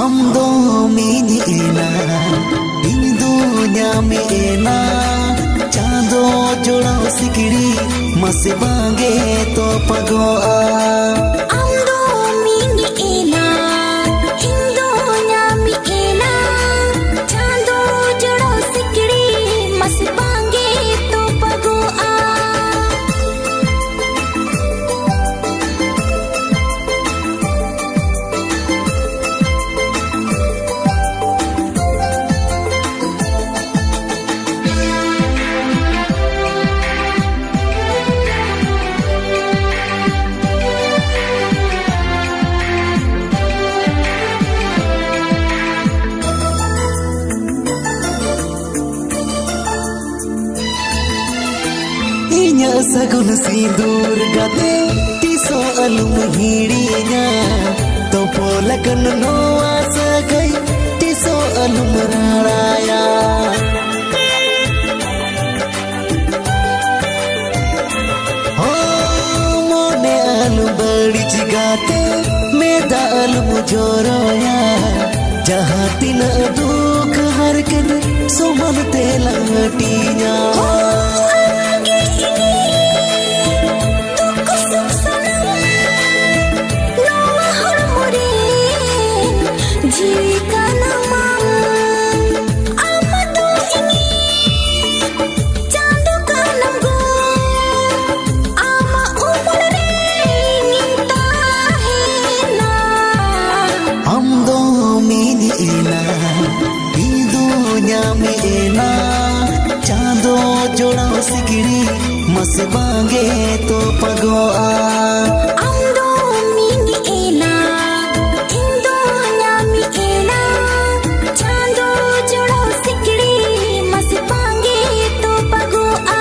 Am do mini ena, indu nyame ena, chando jodao sikiri, mase bange to pagoa. Am do mini ena, indu nyame ena, chando jodao sikiri, mase bange to pagoa. Inya sagun sindur gate tiso alum hirinya topo lakan noa sagai tiso alum raraya oh mone alum badi jigate meda alum joroya jahatina duk harkan soman telatinya Jika nama amado ini candu kanamgo ama umur ringinta hena amdo mini ena idu nyame ena chando jodao sikiri mas bange to pagoa amdo mini ena indo nyami ena chando jodao sikiri mas bange to pagoa.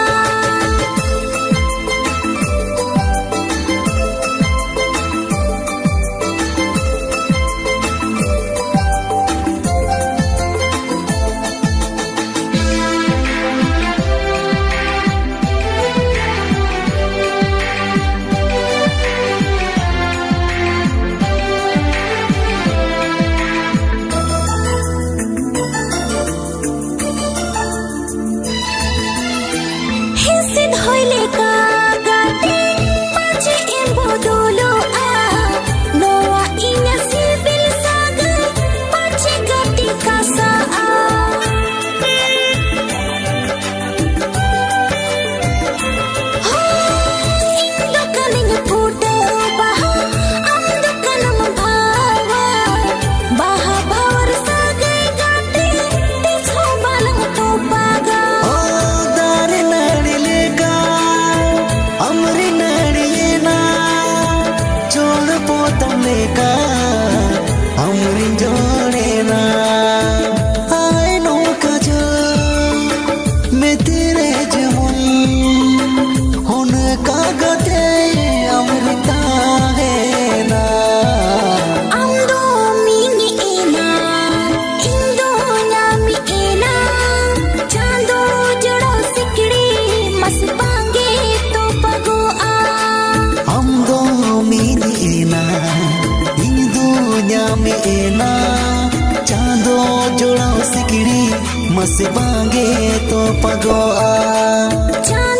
Hisid hoile ka gati pache embo dolo a noa inya sibil saga pache gati kasa a indo kaning puto baha amdo kanam bhawa baha bhawar saga gati ticho balang to paga amri nadiyena chol potam leka amri jodena ay no kaja me tere jamun hun ka gate amrita hai na amdo mini ena indo nyami ena chando jodao sikiri mas bange to pagoa amdo mini ena idu nyame ena chando jodao sikiri mas bange to pagoa chando